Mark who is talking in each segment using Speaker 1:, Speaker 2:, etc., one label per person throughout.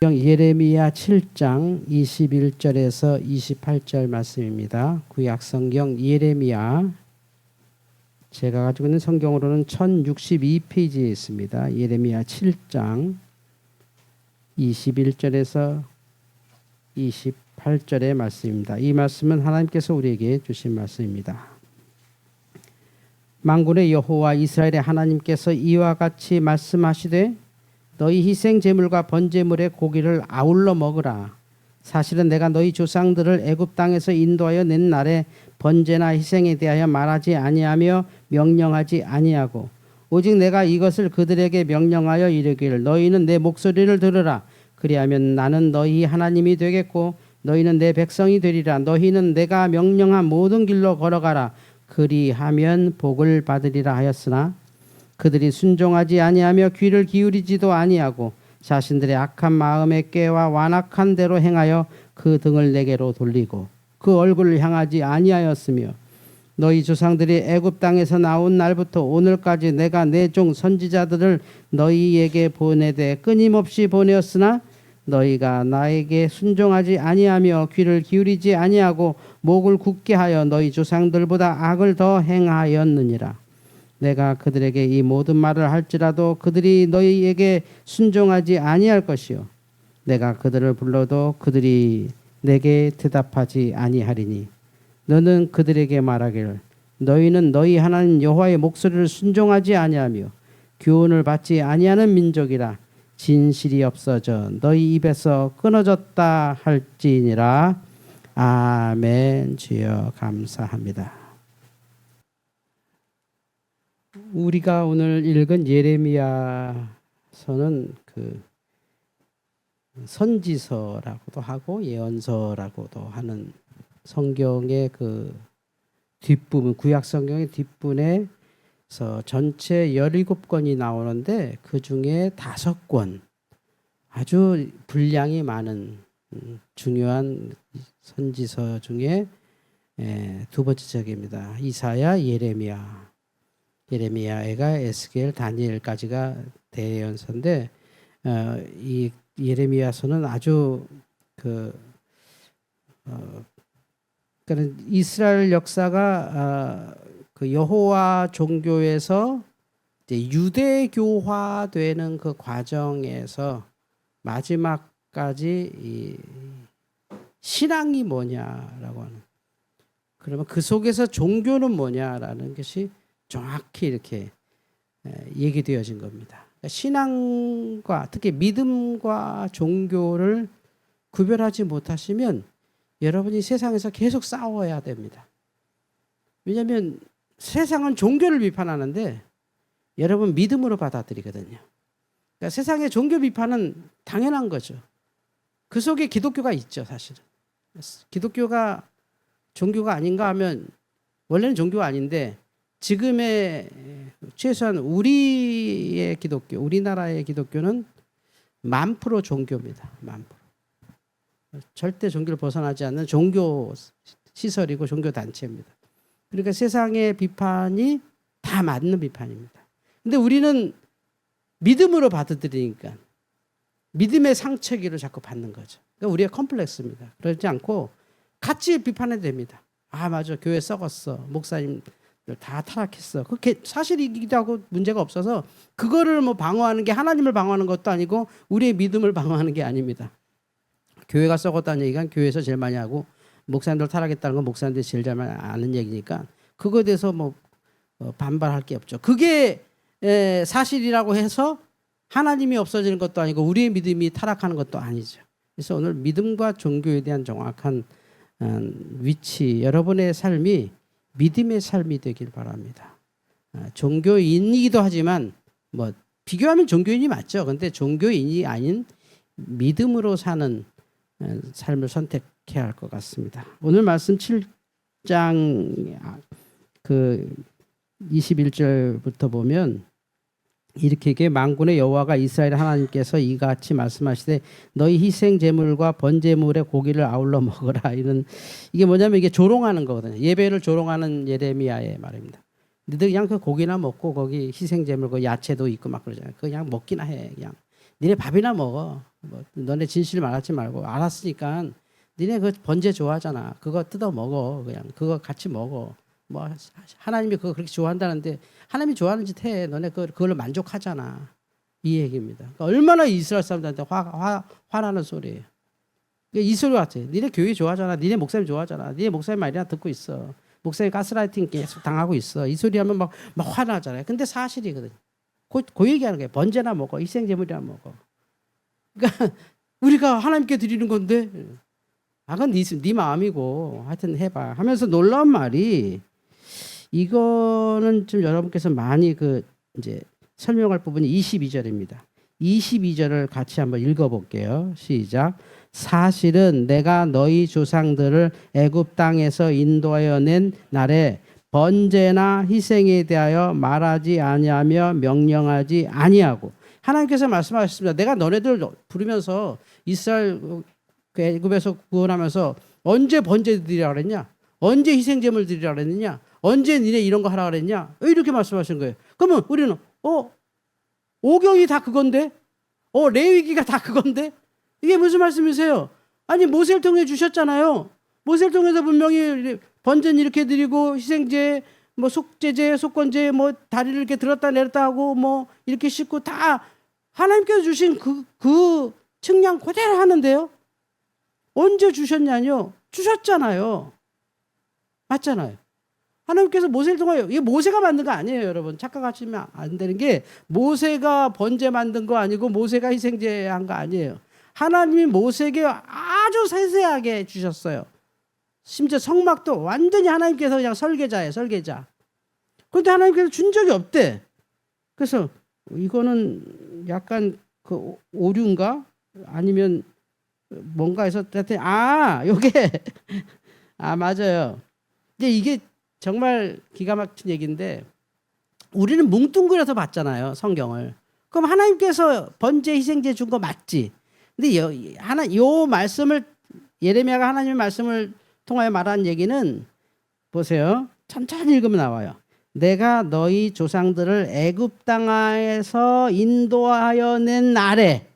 Speaker 1: 성경 예레미야 7장 21절에서 28절 말씀입니다. 구약 성경 예레미야, 제가 가지고 있는 성경으로는 1062페이지에 있습니다. 예레미야 7장 21절에서 28절의 말씀입니다. 이 말씀은 하나님께서 우리에게 주신 말씀입니다. 만군의 여호와 이스라엘의 하나님께서 이와 같이 말씀하시되 너희 희생 제물과 번제물의 고기를 아울러 먹으라. 사실은 내가 너희 조상들을 애굽 땅에서 인도하여 낸 날에 번제나 희생에 대하여 말하지 아니하며 명령하지 아니하고 오직 내가 이것을 그들에게 명령하여 이르기를 너희는 내 목소리를 들으라. 그리하면 나는 너희 하나님이 되겠고 너희는 내 백성이 되리라. 너희는 내가 명령한 모든 길로 걸어가라. 그리하면 복을 받으리라 하였으나 그들이 순종하지 아니하며 귀를 기울이지도 아니하고 자신들의 악한 마음의 꾀와 완악한 대로 행하여 그 등을 내게로 돌리고 그 얼굴을 향하지 아니하였으며 너희 조상들이 애굽 땅에서 나온 날부터 오늘까지 내가 내 종 선지자들을 너희에게 보내되 끊임없이 보내었으나 너희가 나에게 순종하지 아니하며 귀를 기울이지 아니하고 목을 굳게 하여 너희 조상들보다 악을 더 행하였느니라. 내가 그들에게 이 모든 말을 할지라도 그들이 너희에게 순종하지 아니할 것이요 내가 그들을 불러도 그들이 내게 대답하지 아니하리니 너는 그들에게 말하기를 너희는 너희 하나님 여호와의 목소리를 순종하지 아니하며 교훈을 받지 아니하는 민족이라 진실이 없어져 너희 입에서 끊어졌다 할지니라. 아멘. 주여 감사합니다. 우리가 오늘 읽은 예레미야서는 그 선지서라고도 하고 예언서라고도 하는 성경의 그 뒷부분, 구약 성경의 뒷부분에서 전체 17권이 나오는데 그 중에 5권 아주 분량이 많은 중요한 선지서 중에 두 번째 책입니다. 이사야, 예레미야. 예레미야가 에스겔, 다니엘까지가 대연서인데 이 예레미야서는 아주 그러니까 이스라엘 역사가 그 여호와 종교에서 이제 유대교화되는 그 과정에서 마지막까지 이 신앙이 뭐냐라고 하는, 그러면 그 속에서 종교는 뭐냐라는 것이 정확히 이렇게 얘기되어진 겁니다. 그러니까 신앙과 특히 믿음과 종교를 구별하지 못하시면 여러분이 세상에서 계속 싸워야 됩니다. 왜냐하면 세상은 종교를 비판하는데 여러분 믿음으로 받아들이거든요. 그러니까 세상의 종교 비판은 당연한 거죠. 그 속에 기독교가 있죠, 사실은. 기독교가 종교가 아닌가 하면 원래는 종교가 아닌데 지금의 최소한 우리의 기독교, 우리나라의 기독교는 1000% 종교입니다. 1000%. 절대 종교를 벗어나지 않는 종교 시설이고 종교 단체입니다. 그러니까 세상의 비판이 다 맞는 비판입니다. 근데 우리는 믿음으로 받아들이니까 믿음의 상처기를 자꾸 받는 거죠. 그러니까 우리의 컴플렉스입니다. 그러지 않고 같이 비판해도 됩니다. 아, 맞아. 교회 썩었어. 목사님 다 타락했어. 그게 사실이기도 하고 문제가 없어서 그거를 뭐 방어하는 게 하나님을 방어하는 것도 아니고 우리의 믿음을 방어하는 게 아닙니다. 교회가 썩었다는 얘기가 교회에서 제일 많이 하고 목사님들 타락했다는 건 목사님들이 제일 잘 아는 얘기니까 그거에 대해서 뭐 반발할 게 없죠. 그게 사실이라고 해서 하나님이 없어지는 것도 아니고 우리의 믿음이 타락하는 것도 아니죠. 그래서 오늘 믿음과 종교에 대한 정확한 위치, 여러분의 삶이 믿음의 삶이 되길 바랍니다. 종교인이기도 하지만 뭐 비교하면 종교인이 맞죠. 근데 종교인이 아닌 믿음으로 사는 삶을 선택해야 할 것 같습니다. 오늘 말씀 7장 그 21절부터 보면 이렇게 얘기해. 만군의 여호와가 이스라엘 하나님께서 이같이 말씀하시되 너희 희생 제물과 번제물의 고기를 아울러 먹어라. 이게 뭐냐면 이게 조롱하는 거거든요. 예배를 조롱하는 예레미야의 말입니다. 너희들 그냥 그 고기나 먹고 거기 희생 제물 그 야채도 있고 막 그러잖아요. 그냥 먹기나 해. 그냥 니네 밥이나 먹어. 뭐 너네 진실 말하지 말고 알았으니까 니네 그 번제 좋아하잖아. 그거 뜯어 먹어. 그냥 그거 같이 먹어. 뭐 하나님이 그거 그렇게 좋아한다는데 하나님이 좋아하는 짓 해. 너네 그걸로 만족하잖아. 이 얘기입니다. 그러니까 얼마나 이스라엘 사람들한테 화나는 소리예요. 이 소리 같아. 니네 교회 좋아하잖아. 니네 목사님 좋아하잖아. 니네 목사님 말이나 듣고 있어. 목사님 가스라이팅 계속 당하고 있어. 이 소리 하면 막 화나잖아요. 근데 사실이거든. 그 얘기하는 거예요. 번제나 먹어. 희생제물이나 먹어. 그러니까 우리가 하나님께 드리는 건데 그건 네 마음이고 하여튼 해봐 하면서 놀라운 말이 이거는 좀 여러분께서 많이 이제 설명할 부분이 22절입니다. 22절을 같이 한번 읽어볼게요. 시작. 사실은 내가 너희 조상들을 애굽 땅에서 인도하여 낸 날에 번제나 희생에 대하여 말하지 아니하며 명령하지 아니하고 하나님께서 말씀하셨습니다. 내가 너네들 부르면서 이스라엘 애굽에서 구원하면서 언제 번제 드리라 그랬냐? 언제 희생제물 드리라 그랬느냐? 언제 니네 이런 거 하라 그랬냐? 이렇게 말씀하신 거예요. 그러면 우리는 오경이 다 그건데? 레위기가 다 그건데? 이게 무슨 말씀이세요? 아니 모세를 통해 주셨잖아요. 모세를 통해서 분명히 번제는 이렇게 드리고 희생제, 뭐 속죄제, 속건제, 뭐 다리를 이렇게 들었다 내렸다 하고 뭐 이렇게 씻고 다 하나님께서 주신 그 측량 그대로 하는데요. 언제 주셨냐뇨? 주셨잖아요. 맞잖아요. 하나님께서 모세를 통하여 이게 모세가 만든 거 아니에요, 여러분. 착각하시면 안 되는 게 모세가 번제 만든 거 아니고 모세가 희생제 한 거 아니에요. 하나님이 모세에게 아주 세세하게 주셨어요. 심지어 성막도 완전히 하나님께서 그냥 설계자예요, 설계자. 그런데 하나님께서 준 적이 없대. 그래서 이거는 약간 그 오류인가? 아니면 뭔가 해서 요게 맞아요. 이제 이게 정말 기가 막힌 얘기인데 우리는 뭉뚱그려서 봤잖아요, 성경을. 그럼 하나님께서 번제 희생제 준 거 맞지? 근데 요 말씀을 예레미야가 하나님의 말씀을 통하여 말한 얘기는 보세요. 천천히 읽으면 나와요. 내가 너희 조상들을 애굽 땅에서 인도하여 낸 날에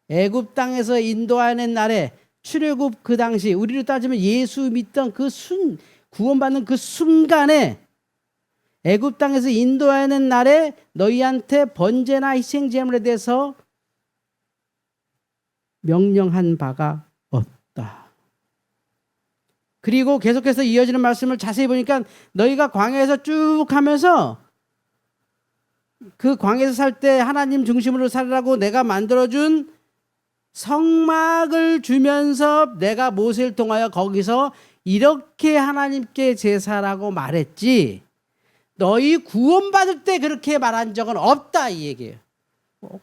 Speaker 1: 애굽 땅에서 인도하여 낸 날에 출애굽 그 당시 우리로 따지면 예수 믿던 구원받는 그 순간에 애굽 땅에서 인도하여 낸 날에 너희한테 번제나 희생제물에 대해서 명령한 바가 없다. 그리고 계속해서 이어지는 말씀을 자세히 보니까 너희가 광야에서 쭉 하면서 그 광야에서 살 때 하나님 중심으로 살으라고 내가 만들어준 성막을 주면서 내가 모세를 통하여 거기서 이렇게 하나님께 제사라고 말했지 너희 구원받을 때 그렇게 말한 적은 없다 이 얘기예요.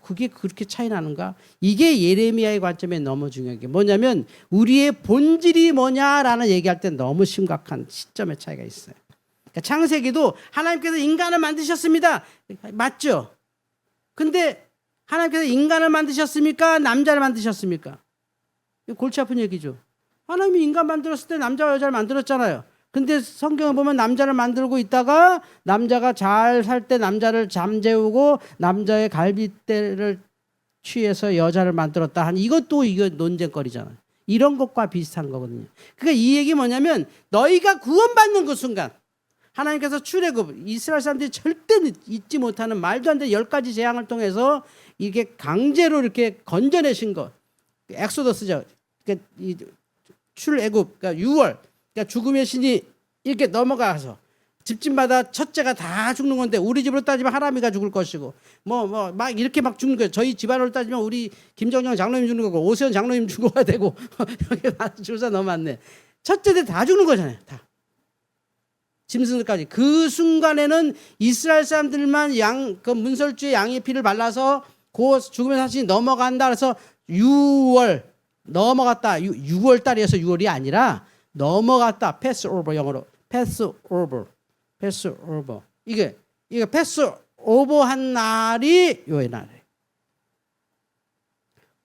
Speaker 1: 그게 그렇게 차이 나는가? 이게 예레미야의 관점에 너무 중요한 게 뭐냐면 우리의 본질이 뭐냐라는 얘기할 때 너무 심각한 시점의 차이가 있어요. 그러니까 창세기도 하나님께서 인간을 만드셨습니다. 맞죠? 근데 하나님께서 인간을 만드셨습니까? 남자를 만드셨습니까? 골치 아픈 얘기죠. 하나님이 인간 만들었을 때 남자와 여자를 만들었잖아요. 근데 성경을 보면 남자를 만들고 있다가 남자가 잘 살 때 남자를 잠재우고 남자의 갈빗대를 취해서 여자를 만들었다 한 이것도 이거 논쟁거리잖아요. 이런 것과 비슷한 거거든요. 그러니까 이 얘기 뭐냐면 너희가 구원받는 그 순간 하나님께서 출애굽 이스라엘 사람들이 절대 잊지 못하는 말도 안 되는 10가지 재앙을 통해서 이게 강제로 이렇게 건져내신 것 엑소더스죠. 그러니까 이 출애굽 그러니까 6월 그러니까 죽음의 신이 이렇게 넘어가서 집집마다 첫째가 다 죽는 건데 우리 집으로 따지면 하람이가 죽을 것이고 뭐 막 이렇게 막 죽는 거예요. 저희 집안으로 따지면 우리 김정영 장로님 죽는 거고 오세훈 장로님 죽어야 되고 여기 줄사 너무 많네. 첫째들 다 죽는 거잖아요. 다. 짐승들까지. 그 순간에는 이스라엘 사람들만 그 문설주에 양의 피를 발라서 그 죽음의 사신이 넘어간다. 그래서 6월 넘어갔다. 6월 달이어서 6월이 아니라 넘어갔다. 패스 오버 영어로 패스 오버. 패스 오버. 이게 패스 오버 한 날이 요의 날이에요.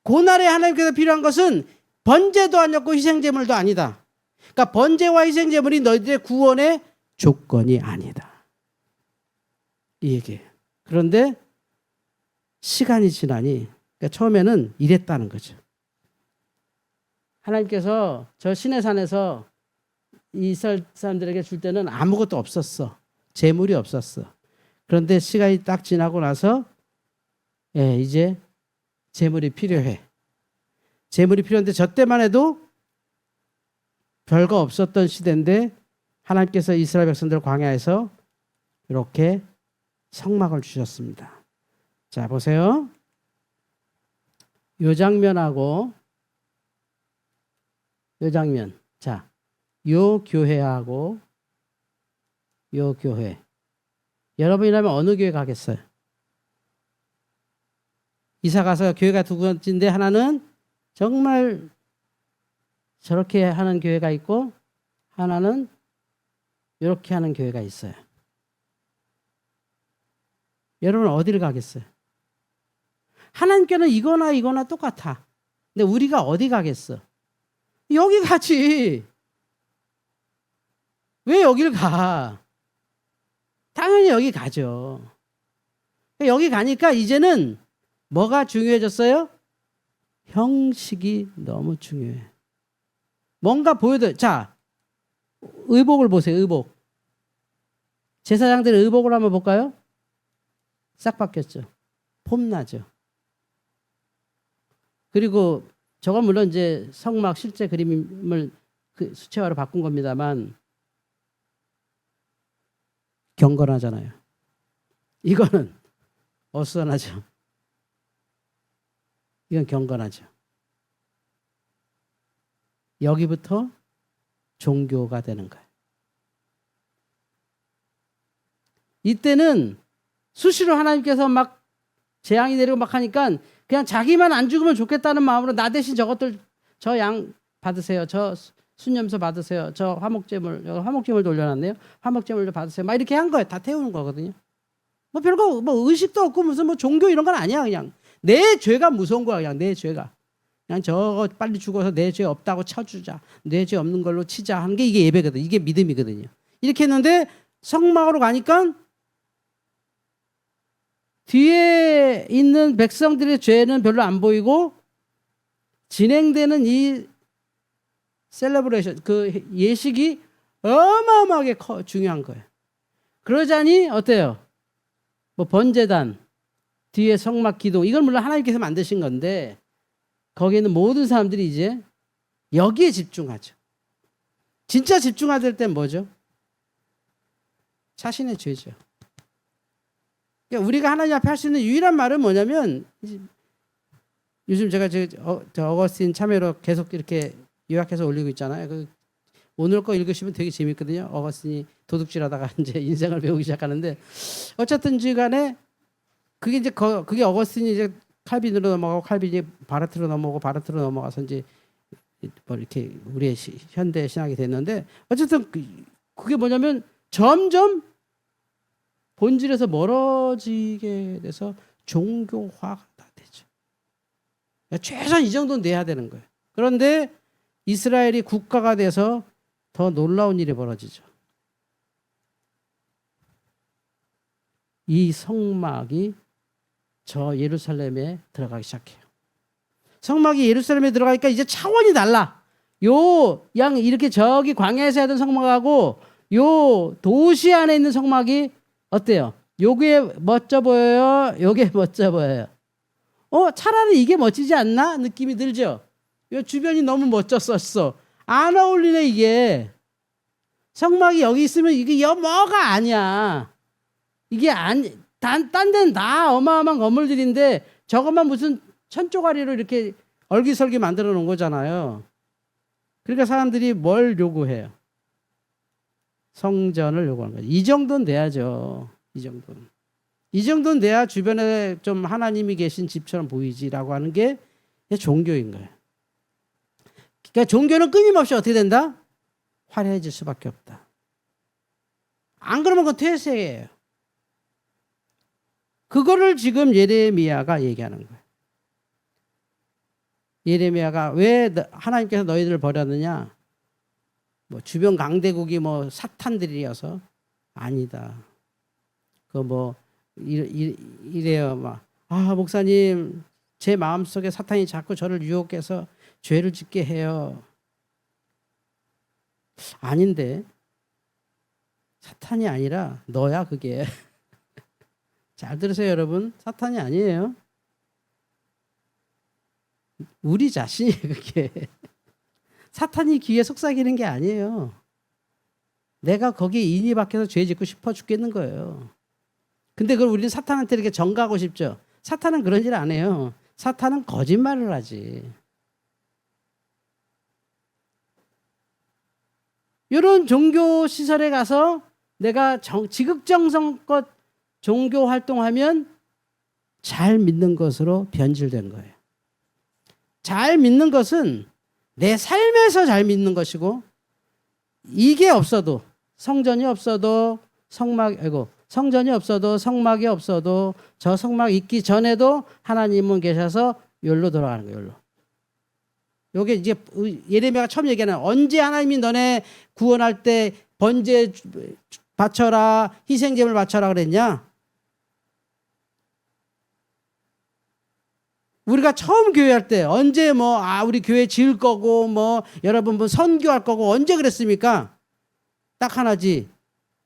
Speaker 1: 그 날에 하나님께서 필요한 것은 번제도 아니었고 희생제물도 아니다. 그러니까 번제와 희생제물이 너희들의 구원의 조건이 아니다. 이 얘기예요. 그런데 시간이 지나니 그러니까 처음에는 이랬다는 거죠. 하나님께서 저 시내산에서 이스라엘 사람들에게 줄 때는 아무것도 없었어. 재물이 없었어. 그런데 시간이 딱 지나고 나서 이제 재물이 필요해. 재물이 필요한데 저 때만 해도 별거 없었던 시대인데 하나님께서 이스라엘 백성들 광야에서 이렇게 성막을 주셨습니다. 자, 보세요. 요 장면하고 요 장면. 자, 요 교회하고 요 교회. 여러분이라면 어느 교회 가겠어요? 이사 가서 교회가 두 군데인데 하나는 정말 저렇게 하는 교회가 있고 하나는 이렇게 하는 교회가 있어요. 여러분 어디를 가겠어요? 하나님께는 이거나 이거나 똑같아. 근데 우리가 어디 가겠어? 여기 가지. 왜 여길 가? 당연히 여기 가죠. 여기 가니까 이제는 뭐가 중요해졌어요? 형식이 너무 중요해. 뭔가 보여도 자, 의복을 보세요. 의복. 제사장들의 의복을 한번 볼까요? 싹 바뀌었죠. 폼나죠. 그리고 저건 물론 이제 성막 실제 그림을 그 수채화로 바꾼 겁니다만 경건하잖아요. 이거는 어수선하죠. 이건 경건하죠. 여기부터 종교가 되는 거예요. 이때는 수시로 하나님께서 막 재앙이 내리고 막 하니까 그냥 자기만 안 죽으면 좋겠다는 마음으로 나 대신 저것들 저 양 받으세요. 저 순념소 받으세요. 저 화목제물도 올려놨네요. 화목제물도 받으세요. 막 이렇게 한 거예요. 다 태우는 거거든요. 뭐 별거 뭐 의식도 없고 무슨 뭐 종교 이런 건 아니야. 그냥 내 죄가 무서운 거야. 그냥 내 죄가. 그냥 저거 빨리 죽어서 내 죄 없다고 쳐주자. 내 죄 없는 걸로 치자 하는 게 이게 예배거든. 이게 믿음이거든요. 이렇게 했는데 성막으로 가니까 뒤에 있는 백성들의 죄는 별로 안 보이고 진행되는 이 셀러브레이션, 그 예식이 어마어마하게 중요한 거예요. 그러자니 어때요? 뭐 번제단, 뒤에 성막 기둥, 이건 물론 하나님께서 만드신 건데 거기에는 모든 사람들이 이제 여기에 집중하죠. 진짜 집중해야 될 땐 뭐죠? 자신의 죄죠. 그러니까 우리가 하나님 앞에 할 수 있는 유일한 말은 뭐냐면 요즘 제가 저 어거스틴 참여로 계속 이렇게 요약해서 올리고 있잖아요. 오늘 거 읽으시면 되게 재밌거든요. 어거스틴이 도둑질하다가 이제 인생을 배우기 시작하는데 어쨌든지 간에 그게 이제 그게 어거스틴이 이제 칼빈으로 넘어가고 칼빈이 바르트로 넘어가고 바르트로 넘어가서 이제 뭐 이렇게 우리의 현대 신학이 됐는데 어쨌든 그게 뭐냐면 점점 본질에서 멀어지게 돼서 종교화가 다 되죠. 최소한 이 정도는 내야 되는 거예요. 그런데 이스라엘이 국가가 돼서 더 놀라운 일이 벌어지죠. 이 성막이 저 예루살렘에 들어가기 시작해요. 성막이 예루살렘에 들어가니까 이제 차원이 달라. 양 이렇게 저기 광야에서 하던 성막하고 요 도시 안에 있는 성막이 어때요? 요게 멋져 보여요? 요게 멋져 보여요? 차라리 이게 멋지지 않나? 느낌이 들죠? 요 주변이 너무 멋졌었어. 안 어울리네 이게. 성막이 여기 있으면 이게 뭐가 아니야. 이게 딴 데는 다 어마어마한 건물들인데 저것만 무슨 천조가리로 이렇게 얼기설기 만들어 놓은 거잖아요. 그러니까 사람들이 뭘 요구해요? 성전을 요구하는 거죠. 이 정도는 돼야죠. 이 정도는 돼야 주변에 좀 하나님이 계신 집처럼 보이지라고 하는 게 종교인 거예요. 그러니까 종교는 끊임없이 어떻게 된다? 화려해질 수밖에 없다. 안 그러면 그건 퇴세예요. 그거를 지금 예레미야가 얘기하는 거예요. 예레미야가 왜 하나님께서 너희들을 버렸느냐? 뭐 주변 강대국이 뭐 사탄들이어서 아니다. 이래요. 막 아, 목사님, 제 마음속에 사탄이 자꾸 저를 유혹해서 죄를 짓게 해요. 아닌데, 사탄이 아니라 너야, 그게. 잘 들으세요, 여러분. 사탄이 아니에요. 우리 자신이 그게. 사탄이 귀에 속삭이는 게 아니에요. 내가 거기에 인이 박혀서 죄 짓고 싶어 죽겠는 거예요. 근데 그걸 우리는 사탄한테 이렇게 전가하고 싶죠. 사탄은 그런 일 안 해요. 사탄은 거짓말을 하지. 이런 종교 시설에 가서 내가 지극정성껏 종교 활동하면 잘 믿는 것으로 변질된 거예요. 잘 믿는 것은 내 삶에서 잘 믿는 것이고, 이게 없어도 성전이 없어도 성전이 없어도 성막이 없어도 저 성막 있기 전에도 하나님은 계셔서 욜로 돌아가는 거예요. 욜로. 요게 이제 예레미야가 처음 얘기하는, 언제 하나님이 너네 구원할 때 번제 바쳐라, 희생제물 바쳐라 그랬냐? 우리가 처음 교회할 때 언제 우리 교회 지을 거고 여러분 선교할 거고 언제 그랬습니까? 딱 하나지.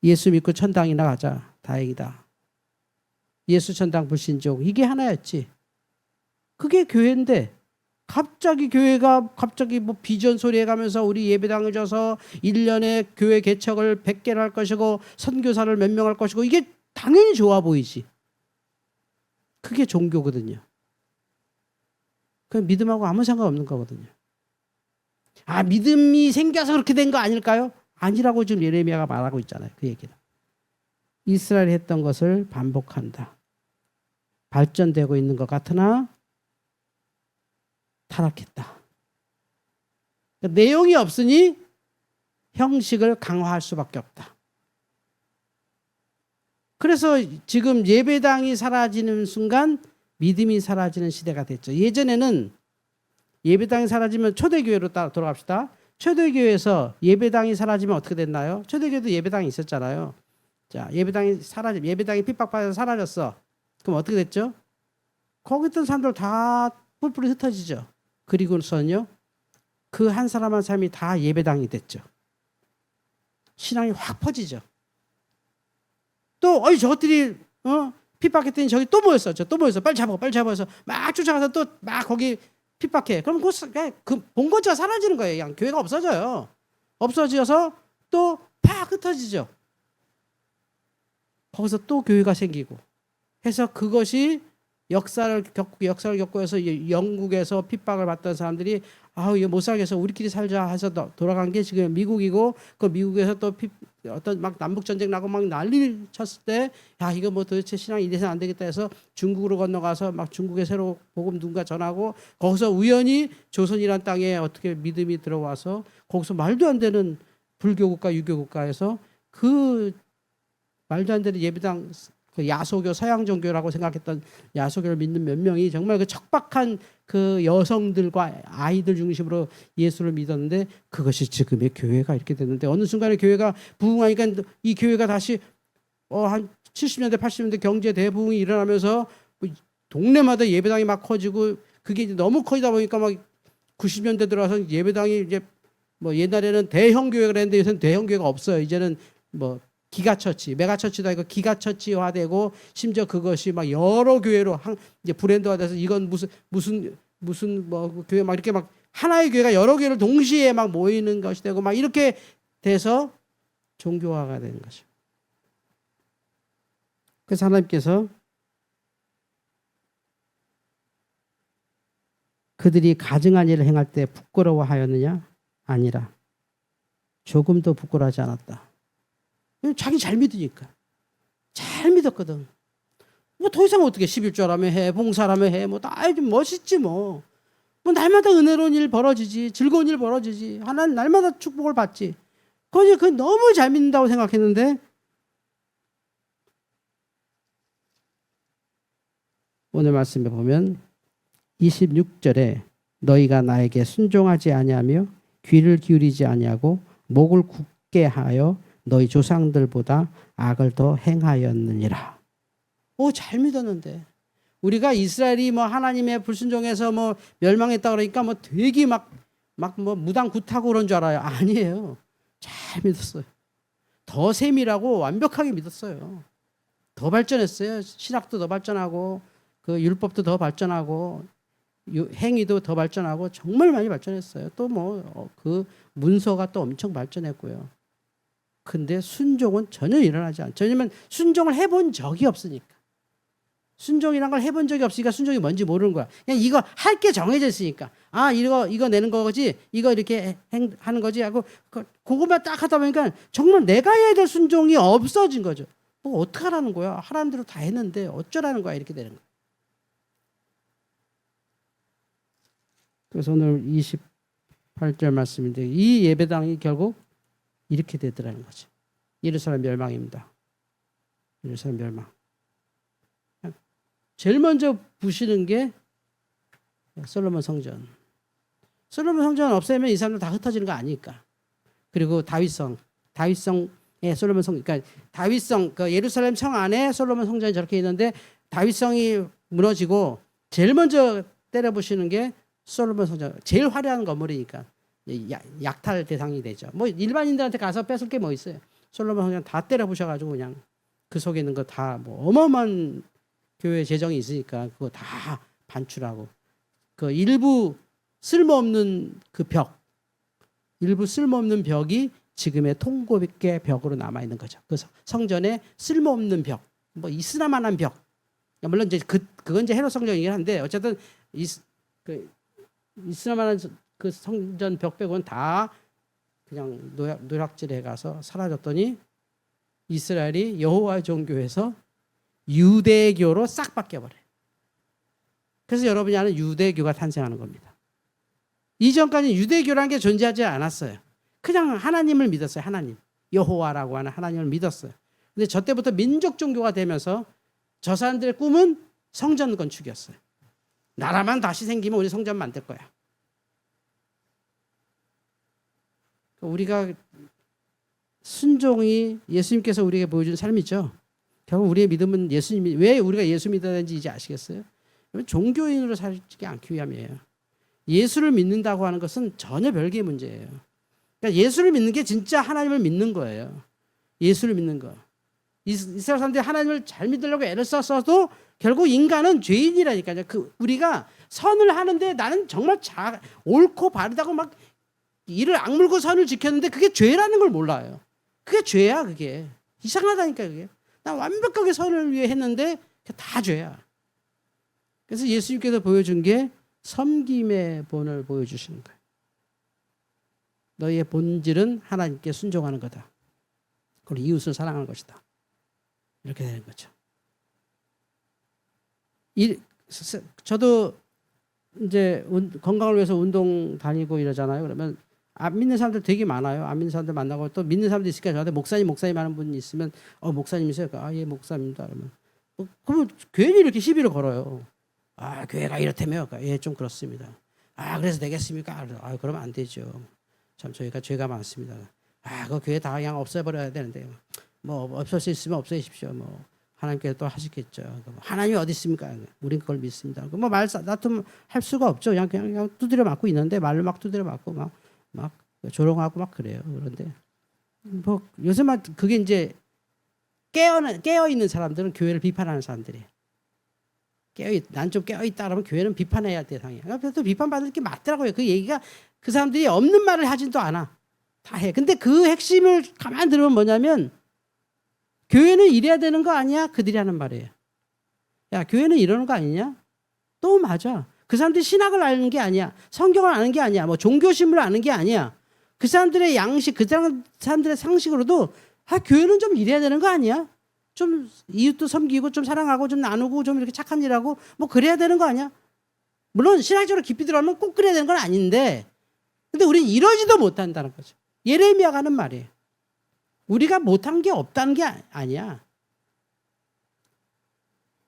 Speaker 1: 예수 믿고 천당이나 가자. 다행이다. 예수 천당 불신족, 이게 하나였지. 그게 교회인데 갑자기 교회가 비전 소리 해가면서 우리 예배당을 줘서 1년에 교회 개척을 100개를 할 것이고 선교사를 몇 명 할 것이고, 이게 당연히 좋아 보이지. 그게 종교거든요. 그 믿음하고 아무 상관없는 거거든요. 아, 믿음이 생겨서 그렇게 된 거 아닐까요? 아니라고 지금 예레미야가 말하고 있잖아요. 그 얘기는. 이스라엘이 했던 것을 반복한다. 발전되고 있는 것 같으나 타락했다. 그러니까 내용이 없으니 형식을 강화할 수밖에 없다. 그래서 지금 예배당이 사라지는 순간 믿음이 사라지는 시대가 됐죠. 예전에는 예배당이 사라지면 초대교회로 돌아갑시다. 초대교회에서 예배당이 사라지면 어떻게 됐나요? 초대교회도 예배당이 있었잖아요. 자, 예배당이 핍박받아서 사라졌어. 그럼 어떻게 됐죠? 거기 있던 사람들 다 뿔뿔이 흩어지죠. 그리고서는요, 그 한 사람 한 사람이 다 예배당이 됐죠. 신앙이 확 퍼지죠. 또 저것들이 핍박했더니 저기 또 모였어. 빨리 잡아서 막 쫓아가서 또 막 거기 핍박해. 그럼 그 본거지가 사라지는 거예요. 그냥 교회가 없어져요. 없어져서 또 팍 흩어지죠. 거기서 또 교회가 생기고 해서 그것이 역사를 겪고 해서 영국에서 핍박을 받던 사람들이 이거 못 살겠어, 우리끼리 살자 해서 돌아간 게 지금 미국이고, 그 미국에서 또 어떤 막 남북 전쟁 나고 막 난리 쳤을 때, 이거 도대체 신앙이 이래서 안 되겠다 해서 중국으로 건너가서 막 중국에 새로 복음 누군가 전하고, 거기서 우연히 조선이란 땅에 어떻게 믿음이 들어와서 거기서 말도 안 되는 불교 국가, 유교 국가에서 그 말도 안 되는 예배당, 그 야소교, 서양 종교라고 생각했던 야소교를 믿는 몇 명이 정말 그 척박한 그 여성들과 아이들 중심으로 예수를 믿었는데, 그것이 지금의 교회가 이렇게 됐는데, 어느 순간에 교회가 부흥하니까 이 교회가 다시 한 70년대 80년대 경제 대부흥이 일어나면서 동네마다 예배당이 막 커지고, 그게 이제 너무 커지다 보니까 막 90년대 들어와서 예배당이 이제 옛날에는 대형 교회가 그랬는데 요새는 대형 교회가 없어요. 이제는 기가처치, 메가처치도 아니고 기가처치화되고, 심지어 그것이 막 여러 교회로 이제 브랜드화돼서 이건 무슨 교회 막 이렇게 막 하나의 교회가 여러 교회를 동시에 막 모이는 것이 되고 막 이렇게 돼서 종교화가 되는 거죠. 그래서 하나님께서 그들이 가증한 일을 행할 때 부끄러워하였느냐? 아니라 조금도 부끄러워하지 않았다. 자기 잘 믿으니까. 잘 믿었거든. 더 이상 어떻게 11조라며 해, 봉사라며 해, 다 멋있지 날마다 은혜로운 일 벌어지지, 즐거운 일 벌어지지, 하나님 날마다 축복을 받지. 그거 너무 잘 믿는다고 생각했는데, 오늘 말씀에 보면 26절에 너희가 나에게 순종하지 아니하며 귀를 기울이지 아니하고 목을 굳게 하여 너희 조상들보다 악을 더 행하였느니라. 잘 믿었는데, 우리가 이스라엘이 뭐 하나님의 불순종해서 뭐 멸망했다 그러니까 뭐 되게 막 뭐 무당 굿하고 그런 줄 알아요. 아니에요. 잘 믿었어요. 더 세밀하고 완벽하게 믿었어요. 더 발전했어요. 신학도 더 발전하고 그 율법도 더 발전하고 행위도 더 발전하고 정말 많이 발전했어요. 또 뭐 그 문서가 또 엄청 발전했고요. 근데 순종은 전혀 일어나지 않죠. 왜냐면 순종을 해본 적이 없으니까. 순종이란 걸 해본 적이 없으니까 순종이 뭔지 모르는 거야. 그냥 이거 할 게 정해져 있으니까. 아, 이거 내는 거지. 이거 이렇게 하는 거지 하고 그것만 딱 하다 보니까 정말 내가 해야 될 순종이 없어진 거죠. 뭐 어떡하라는 거야. 하라는 대로 다 했는데 어쩌라는 거야. 이렇게 되는 거야. 그래서 오늘 28절 말씀인데 이 예배당이 결국 이렇게 되더라는 거죠. 예루살렘 멸망입니다. 예루살렘 멸망. 제일 먼저 부시는 게 솔로몬 성전. 솔로몬 성전 없애면 이 사람들 다 흩어지는 거 아니니까. 그리고 다윗성의 솔로몬 성전. 그러니까 다윗성 그 예루살렘 성 안에 솔로몬 성전이 저렇게 있는데 다윗성이 무너지고 제일 먼저 때려 부시는 게 솔로몬 성전. 제일 화려한 건물이니까 약탈 대상이 되죠. 뭐 일반인들한테 가서 뺏을 게 뭐 있어요. 솔로몬 성전 다 때려 부셔가지고 그냥 그 속에 있는 거 다 뭐 어마어마한 교회 재정이 있으니까 그거 다 반출하고 그 일부 쓸모없는 그 벽, 일부 쓸모없는 벽이 지금의 통곡의 벽으로 남아 있는 거죠. 그 성전에 쓸모없는 벽, 뭐 있으나마한 벽. 물론 이제 그건 이제 헤롯 성전이긴 한데 어쨌든 있으나마한 그 성전 벽 빼고는 다 그냥 노략질해 가서 사라졌더니 이스라엘이 여호와 종교에서 유대교로 싹 바뀌어버려요. 그래서 여러분이 아는 유대교가 탄생하는 겁니다. 이전까지 유대교라는 게 존재하지 않았어요. 그냥 하나님을 믿었어요. 하나님. 여호와라고 하는 하나님을 믿었어요. 근데 저 때부터 민족 종교가 되면서 저 사람들의 꿈은 성전 건축이었어요. 나라만 다시 생기면 우리 성전 만들 거야. 우리가 순종이 예수님께서 우리에게 보여준 삶이죠. 결국 우리의 믿음은 예수님이 왜 우리가 예수 믿어야 되는지 이제 아시겠어요? 종교인으로 살지 않기 위함이에요. 예수를 믿는다고 하는 것은 전혀 별개의 문제예요. 그러니까 예수를 믿는 게 진짜 하나님을 믿는 거예요. 예수를 믿는 거. 이스라엘 사람들이 하나님을 잘 믿으려고 애를 썼어도 결국 인간은 죄인이라니까요. 우리가 선을 하는데 나는 정말 옳고 바르다고 막 이를 악물고 선을 지켰는데 그게 죄라는 걸 몰라요. 그게 죄야, 그게. 이상하다니까, 그게. 난 완벽하게 선을 위해 했는데 다 죄야. 그래서 예수님께서 보여준 게 섬김의 본을 보여주시는 거예요. 너희의 본질은 하나님께 순종하는 거다. 그리고 이웃을 사랑하는 것이다. 이렇게 되는 거죠. 저도 이제 건강을 위해서 운동 다니고 이러잖아요. 그러면 안 믿는 사람들 되게 많아요. 안 믿는 사람들 만나고 또 믿는 사람들 있으니까 저한테 목사님 하는 분이 있으면 목사님이세요? 예, 목사입니다. 그러면 그러면 괜히 이렇게 시비를 걸어요. 교회가 이렇다며? 예, 좀 그렇습니다. 그래서 되겠습니까? 그러면 안 되죠. 참 저희가 죄가 많습니다. 그 교회 다 그냥 없애버려야 되는데 뭐 없앨 수 있으면 없애십시오. 뭐 하나님께서 또 하시겠죠. 하나님이 어디 있습니까? 우린 그걸 믿습니다. 뭐 말 다툼 할 수가 없죠. 그냥 두드려 맞고 있는데 말로 막 두드려 맞고 막 조롱하고 막 그래요. 그런데 뭐 요새만 그게 이제 깨어 있는 사람들은 교회를 비판하는 사람들이에요. 난 좀 깨어 있다 그러면 교회는 비판해야 할 대상이야. 또 비판받을 게 맞더라고요. 그 얘기가 그 사람들이 없는 말을 하진 또 않아. 다 해. 근데 그 핵심을 가만히 들으면 뭐냐면 교회는 이래야 되는 거 아니야? 그들이 하는 말이에요. 야, 교회는 이러는 거 아니냐? 또 맞아. 그 사람들이 신학을 아는 게 아니야. 성경을 아는 게 아니야. 뭐 종교심을 아는 게 아니야. 그 사람들의 양식, 그 사람들의 상식으로도 교회는 좀 이래야 되는 거 아니야? 좀 이웃도 섬기고 좀 사랑하고 좀 나누고 좀 이렇게 착한 일하고 뭐 그래야 되는 거 아니야? 물론 신학적으로 깊이 들어가면 꼭 그래야 되는 건 아닌데 근데 우리는 이러지도 못한다는 거죠. 예레미야가 하는 말이에요. 우리가 못한 게 없다는 게 아니야.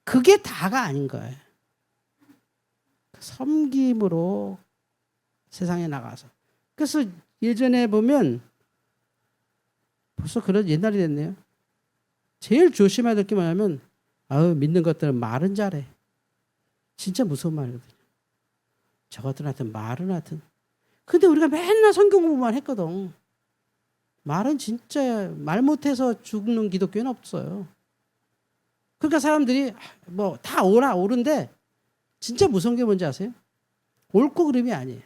Speaker 1: 그게 다가 아닌 거예요. 섬김으로 세상에 나가서. 그래서 예전에 보면 벌써 그런 옛날이 됐네요. 제일 조심해야 될 게 뭐냐면 믿는 것들은 말은 잘해. 진짜 무서운 말이거든요. 저것들한테 말은 하여튼. 근데 우리가 맨날 성경 공부만 했거든. 말은 진짜 말 못해서 죽는 기독교는 없어요. 그러니까 사람들이 뭐 다 옳은데 진짜 무서운 게 뭔지 아세요? 옳고 그름이 아니에요.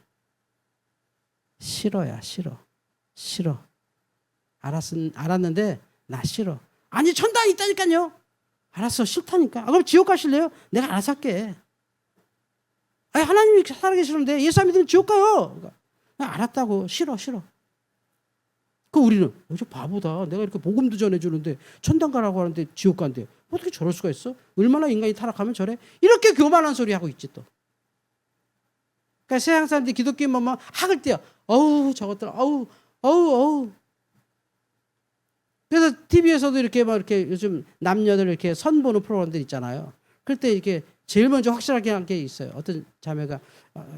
Speaker 1: 싫어야 싫어. 싫어. 알았는데 나 싫어. 아니 천당 있다니까요. 알았어 싫다니까. 그럼 지옥 가실래요? 내가 알아서 할게. 아니 하나님이 살아계시는데 예수 안 믿으면 지옥 가요. 그러니까, 알았다고. 싫어. 그 우리는 저 바보다. 내가 이렇게 복음도 전해주는데 천당 가라고 하는데 지옥 간대. 어떻게 저럴 수가 있어? 얼마나 인간이 타락하면 저래? 이렇게 교만한 소리 하고 있지 또. 그러니까 세상 사람들이 기독교인 보면 학을 떼요. 어우 저것들 어우. 그래서 TV에서도 이렇게 막 이렇게 요즘 남녀들 이렇게 선보는 프로그램들 있잖아요. 그럴 때 이렇게 제일 먼저 확실하게 한 게 있어요. 어떤 자매가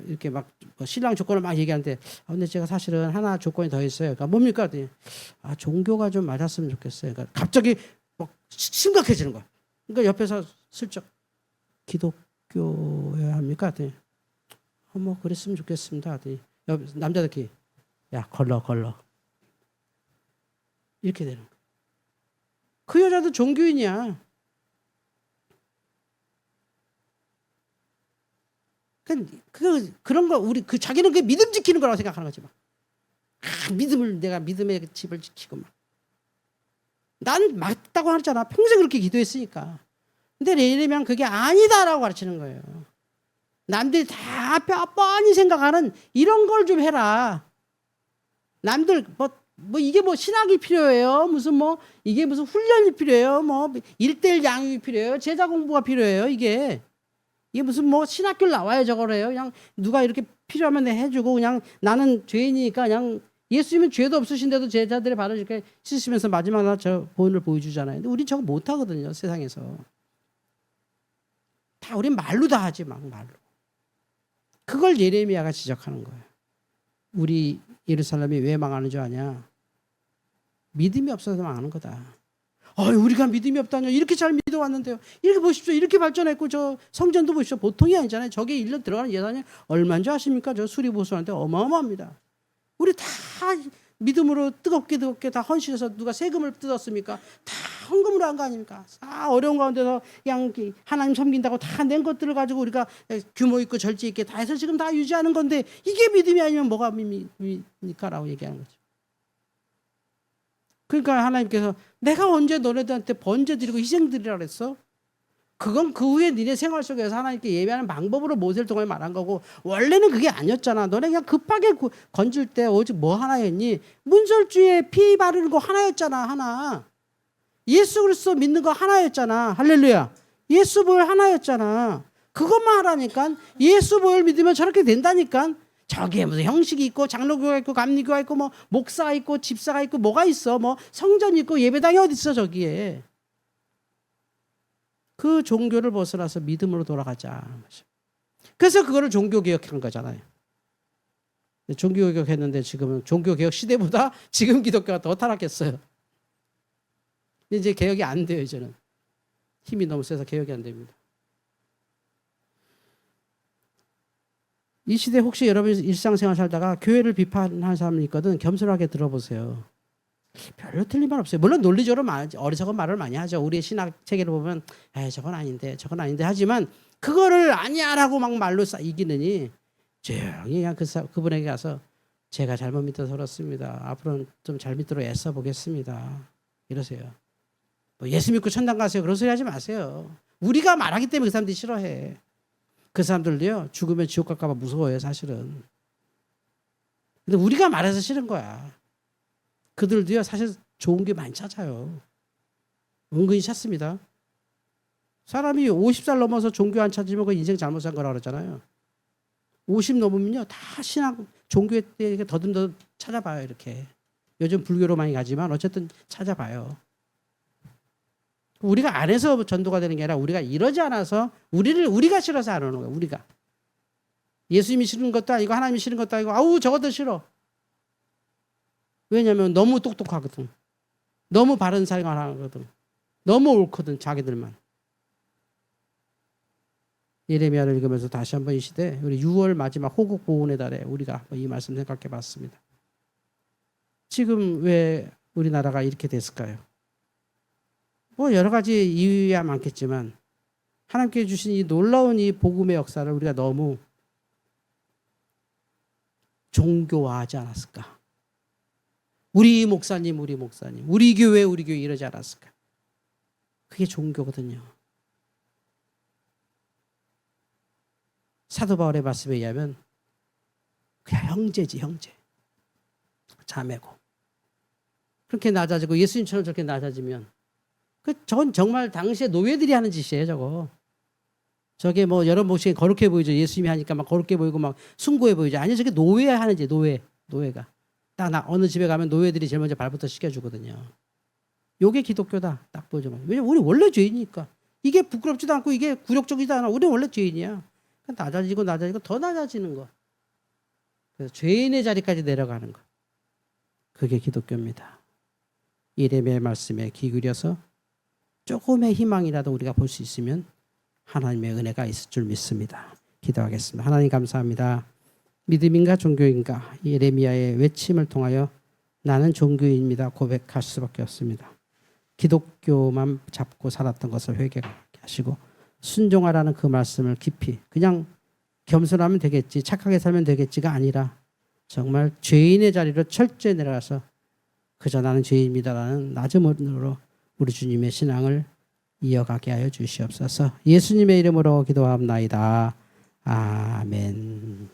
Speaker 1: 이렇게 막 신랑 조건을 막 얘기하는데 근데 제가 사실은 하나 조건이 더 있어요. 그러니까 뭡니까? 종교가 좀 맞았으면 좋겠어요. 그러니까 갑자기 막 심각해지는 거야. 그러니까 옆에서 슬쩍 기독교여야 합니까? 뭐 그랬으면 좋겠습니다. 남자들끼리 야 걸러 이렇게 되는 거야. 그 여자도 종교인이야. 그런 거 우리 자기는 그 믿음 지키는 거라고 생각하는 거지 막. 내가 믿음의 집을 지키고 막. 난 맞다고 하잖아. 평생 그렇게 기도했으니까. 근데 예레미야는 그게 아니다라고 가르치는 거예요. 남들이 다 뻔히 생각하는 이런 걸 좀 해라. 남들 뭐 이게 뭐 신학이 필요해요. 이게 무슨 훈련이 필요해요. 뭐 1:1 양육이 필요해요. 제자 공부가 필요해요. 이게 무슨 신학교를 나와야 저거래요. 그냥 누가 이렇게 필요하면 해주고 그냥 나는 죄인이니까 그냥 예수님은 죄도 없으신데도 제자들의 발을 이렇게 씻으면서 마지막 날 저 본을 보여주잖아요. 근데 우리 저거 못하거든요. 세상에서. 다 우린 말로 다 하지 막 말로. 그걸 예레미야가 지적하는 거예요. 우리 예루살렘이 왜 망하는 줄 아냐? 믿음이 없어서 망하는 거다. 우리가 믿음이 없다뇨. 이렇게 잘 믿어왔는데요. 이렇게 보십시오. 이렇게 발전했고 저 성전도 보십시오. 보통이 아니잖아요. 저게 1년 들어가는 예산이 얼마인지 아십니까? 저 수리보수하는데 어마어마합니다. 우리 다 믿음으로 뜨겁게 다 헌신해서 누가 세금을 뜯었습니까? 다 헌금으로 한 거 아닙니까? 다 어려운 가운데서 그냥 하나님 섬긴다고 다 낸 것들을 가지고 우리가 규모 있고 절제 있게 다 해서 지금 다 유지하는 건데 이게 믿음이 아니면 뭐가 믿습니까라고 얘기하는 거죠. 그러니까 하나님께서 내가 언제 너네들한테 번제 드리고 희생 드리라 그랬어? 그건 그 후에 니네 생활 속에서 하나님께 예배하는 방법으로 모세를 통해 말한 거고 원래는 그게 아니었잖아. 너네 그냥 급하게 건질 때 오직 뭐 하나였니? 문설주에 피 바르는 거 하나였잖아. 하나. 예수 그리스도 믿는 거 하나였잖아. 할렐루야. 예수 보혈 하나였잖아. 그것만 하라니까. 예수 보혈 믿으면 저렇게 된다니까. 저기에 무슨 형식이 있고 장로교가 있고 감리교가 있고 뭐 목사가 있고 집사가 있고 뭐가 있어. 뭐 성전이 있고 예배당이 어디 있어 저기에. 그 종교를 벗어나서 믿음으로 돌아가자. 그래서 그거를 종교개혁한 거잖아요. 종교개혁했는데 지금은 종교개혁 시대보다 지금 기독교가 더 타락했어요. 이제 개혁이 안 돼요. 이제는 힘이 너무 세서 개혁이 안 됩니다. 이 시대 혹시 여러분이 일상생활 살다가 교회를 비판하는 사람이 있거든. 겸손하게 들어보세요. 별로 틀린 말 없어요. 물론 논리적으로 어리석은 말을 많이 하죠. 우리의 신학 체계를 보면 저건 아닌데 하지만 그거를 아니야라고 막 말로 이기느니 조용히 그냥 그분에게 가서 제가 잘못 믿어서 그렇습니다. 앞으로는 좀 잘 믿도록 애써 보겠습니다. 이러세요. 예수 믿고 천당 가세요. 그런 소리 하지 마세요. 우리가 말하기 때문에 그 사람들이 싫어해. 그 사람들도요. 죽으면 지옥 갈까 봐 무서워요. 사실은. 근데 우리가 말해서 싫은 거야. 그들도요. 사실 좋은 게 많이 찾아요. 은근히 찾습니다. 사람이 50살 넘어서 종교 안 찾으면 그 인생 잘못 산 거라고 그러잖아요. 50 넘으면요. 다 신학 종교에 대해 더듬더듬 찾아봐요. 이렇게. 요즘 불교로 많이 가지만 어쨌든 찾아봐요. 우리가 안 해서 전도가 되는 게 아니라 우리가 이러지 않아서 우리가 싫어서 안 오는 거예요. 우리가. 예수님이 싫은 것도 아니고 하나님이 싫은 것도 아니고 아우 저것도 싫어. 왜냐하면 너무 똑똑하거든. 너무 바른 생활 하거든. 너무 옳거든 자기들만. 예레미야를 읽으면서 다시 한번 이 시대 우리 6월 마지막 호국 보훈의 달에 우리가 한번 이 말씀 생각해 봤습니다. 지금 왜 우리나라가 이렇게 됐을까요? 뭐 여러 가지 이유야 많겠지만 하나님께 주신 이 놀라운 이 복음의 역사를 우리가 너무 종교화하지 않았을까? 우리 목사님, 우리 교회 이러지 않았을까? 그게 종교거든요. 사도 바울의 말씀에 의하면 그냥 형제지, 형제. 자매고. 그렇게 낮아지고 예수님처럼 저렇게 낮아지면 저건 정말 당시에 노예들이 하는 짓이에요, 저거. 저게 뭐 여러 모습이 거룩해 보이죠. 예수님이 하니까 막 거룩해 보이고 막 숭고해 보이죠. 아니 저게 노예 하는 짓, 노예가. 딱 어느 집에 가면 노예들이 제일 먼저 발부터 씻겨주거든요. 요게 기독교다. 딱 보여주면. 왜냐면 우리 원래 죄인이니까. 이게 부끄럽지도 않고 이게 굴욕적이지도 않아. 우리는 원래 죄인이야. 낮아지고 더 낮아지는 거. 그래서 죄인의 자리까지 내려가는 거. 그게 기독교입니다. 예레미야의 말씀에 귀 기울여서 조금의 희망이라도 우리가 볼 수 있으면 하나님의 은혜가 있을 줄 믿습니다. 기도하겠습니다. 하나님 감사합니다. 믿음인가 종교인가 예레미야의 외침을 통하여 나는 종교인입니다 고백할 수밖에 없습니다. 기독교만 잡고 살았던 것을 회개하게 하시고 순종하라는 그 말씀을 깊이 그냥 겸손하면 되겠지 착하게 살면 되겠지가 아니라 정말 죄인의 자리로 철저히 내려가서 그저 나는 죄인입니다라는 낮음으로 우리 주님의 신앙을 이어가게 하여 주시옵소서. 예수님의 이름으로 기도합나이다. 아멘.